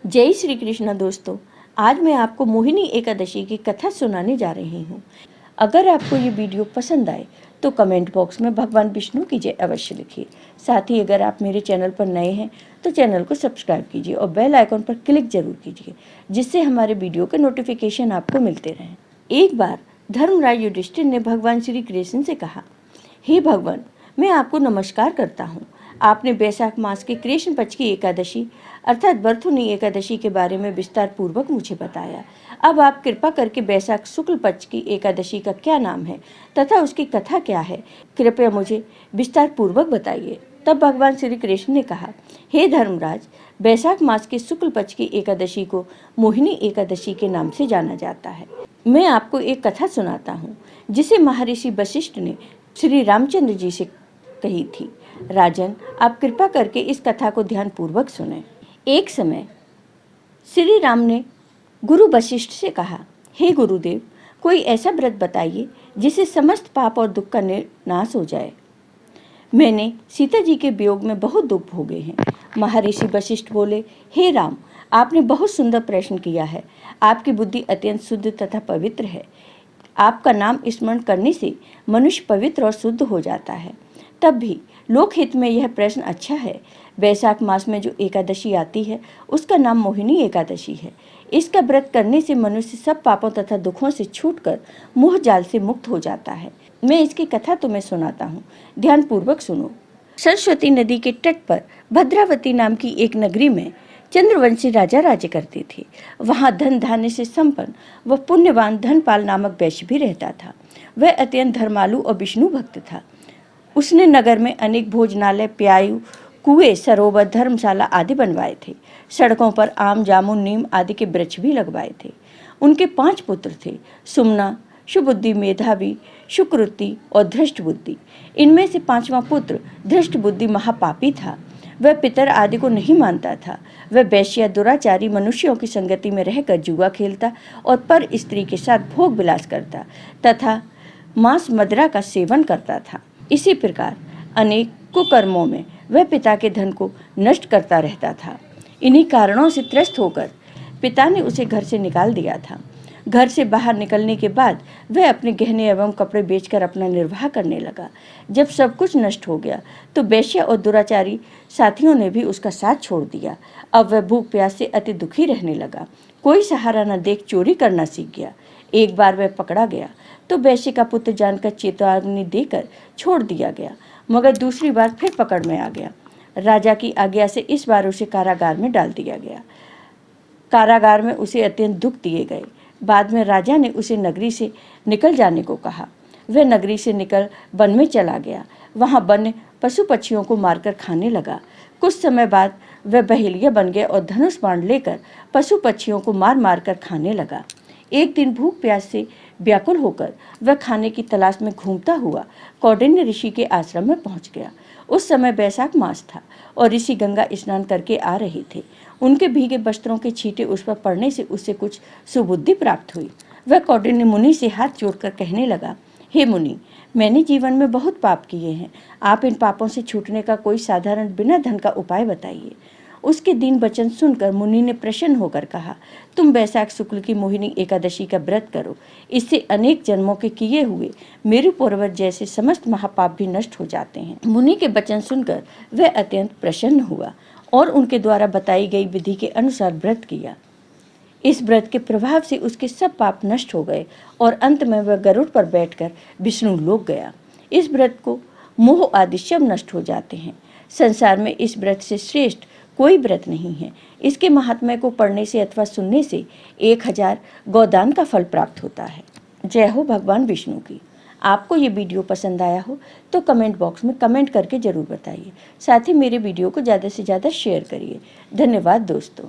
जय श्री कृष्ण दोस्तों। आज मैं आपको मोहिनी एकादशी की कथा सुनाने जा रही हूँ। अगर आपको ये वीडियो पसंद आए तो कमेंट बॉक्स में भगवान विष्णु की जय अवश्य लिखिए। साथ ही अगर आप मेरे चैनल पर नए हैं तो चैनल को सब्सक्राइब कीजिए और बेल आइकॉन पर क्लिक जरूर कीजिए, जिससे हमारे वीडियो के नोटिफिकेशन आपको मिलते रहें। एक बार धर्मराज युधिष्ठिर ने भगवान श्री कृष्ण से कहा, हे भगवान, मैं आपको नमस्कार करता हूँ। आपने बैसाख मास के कृष्ण पक्ष की एकादशी अर्थात बरथुनी एकादशी के बारे में विस्तार पूर्वक मुझे बताया। अब आप कृपा करके बैसाख शुक्ल पक्ष की एकादशी का क्या नाम है तथा उसकी कथा क्या है, कृपया मुझे विस्तार पूर्वक बताइए। तब भगवान श्री कृष्ण ने कहा, हे धर्मराज, बैसाख मास के शुक्ल पक्ष की एकादशी को मोहिनी एकादशी के नाम से जाना जाता है। मैं आपको एक कथा सुनाता हूँ जिसे महर्षि वशिष्ठ ने श्री रामचंद्र जी से कही थी। राजन, आप कृपा करके इस कथा को ध्यान पूर्वक सुनें। एक समय श्री राम ने गुरु वशिष्ठ से कहा, हे गुरुदेव, कोई ऐसा व्रत बताइए जिसे समस्त पाप और दुख का नाश हो जाए। मैंने सीता जी के वियोग में बहुत दुख भोगे हैं। महर्षि वशिष्ठ बोले, हे राम, आपने बहुत सुंदर प्रश्न किया है। आपकी बुद्धि अत्यंत शुद्ध तथा पवित्र है। आपका नाम स्मरण करने से मनुष्य पवित्र और शुद्ध हो जाता है। तब भी लोकहित में यह प्रश्न अच्छा है। बैसाख मास में जो एकादशी आती है उसका नाम मोहिनी एकादशी है। इसका व्रत करने से मनुष्य सब पापों तथा दुखों से छूटकर मोह जाल से मुक्त हो जाता है। मैं इसकी कथा तुम्हें सुनाता हूँ, ध्यान पूर्वक सुनो। सरस्वती नदी के तट पर भद्रावती नाम की एक नगरी में चंद्रवंशी राजा राज्य करते थे। वहां धन धान्य से संपन्न व पुण्यवान धनपाल नामक वैश्य भी रहता था। वह अत्यंत धर्मालु और विष्णु भक्त था। उसने नगर में अनेक भोजनालय, प्यायु, कुएं, सरोवर, धर्मशाला आदि बनवाए थे। सड़कों पर आम, जामुन, नीम आदि के वृक्ष भी लगवाए थे। उनके 5 पुत्र थे, सुमना, सुबुद्धि, मेधावी, सुकृति और धृष्ट बुद्धि। इनमें से 5वां पुत्र धृष्ट बुद्धि महापापी था। वह पितर आदि को नहीं मानता था। वह वैश्य, दुराचारी मनुष्यों की संगति में रहकर जुआ खेलता और पर स्त्री के साथ भोग विलास करता तथा मांस मदिरा का सेवन करता था। इसी प्रकार अनेक कुकर्मों में वह पिता के धन को नष्ट करता रहता था। इन्हीं कारणों से त्रस्त होकर पिता ने उसे घर से निकाल दिया था। घर से बाहर निकलने के बाद वह अपने गहने एवं कपड़े बेचकर अपना निर्वाह करने लगा। जब सब कुछ नष्ट हो गया तो वैश्य और दुराचारी साथियों ने भी उसका साथ छोड़ दिया। अब वह भूख प्यास से अति दुखी रहने लगा। कोई सहारा न देख चोरी करना सीख गया। एक बार वह पकड़ा गया तो वैश्य का पुत्र जानकर चेतावनी देकर छोड़ दिया गया, मगर दूसरी बार फिर पकड़ में आ गया। राजा की आज्ञा से इस बार उसे कारागार में डाल दिया गया। कारागार में उसे अत्यंत दुख दिए गए। बाद में राजा ने उसे नगरी से निकल जाने को कहा। वह नगरी से निकल वन में चला गया। वहां वन्य पशु पक्षियों को मारकर खाने लगा। कुछ समय बाद वह बहेलिया बन गया और धनुष बाण लेकर पशु पक्षियों को मार मार कर खाने लगा। एक दिन भूख प्यास से व्याकुल होकर वह खाने की तलाश में घूमता हुआ कौंडिन्य ऋषि के आश्रम में पहुंच गया। उस समय बैसाख मास था और ऋषि गंगा स्नान करके आ रहे थे। उनके भीगे वस्त्रों के छींटे उस पर पड़ने से उसे कुछ सुबुद्धि प्राप्त हुई। वह कौंडिन्य मुनि से हाथ जोड़कर कहने लगा, हे मुनि, मैंने जीवन में बहुत पाप किए हैं। आप इन पापों से छूटने का कोई साधारण बिना धन का उपाय बताइए। उसके दीन वचन सुनकर मुनि ने प्रसन्न होकर कहा, तुम बैसाख शुक्ल की मोहिनी एकादशी का व्रत करो। इससे अनेक जन्मों के किए हुए मेरु पर्वत जैसे समस्त महापाप भी नष्ट हो जाते हैं। मुनि के वचन सुनकर वह अत्यंत प्रसन्न हुआ और उनके द्वारा बताई गई विधि के अनुसार व्रत किया। इस व्रत के प्रभाव से उसके सब पाप नष्ट हो गए और अंत में वह गरुड़ पर बैठकर विष्णु लोक गया। इस व्रत को मोह आदि सब नष्ट हो जाते हैं। संसार में इस व्रत से श्रेष्ठ कोई व्रत नहीं है। इसके महात्म्य को पढ़ने से अथवा सुनने से 1000 गोदान का फल प्राप्त होता है। जय हो भगवान विष्णु की। आपको ये वीडियो पसंद आया हो तो कमेंट बॉक्स में कमेंट करके ज़रूर बताइए। साथ ही मेरे वीडियो को ज़्यादा से ज़्यादा शेयर करिए। धन्यवाद दोस्तों।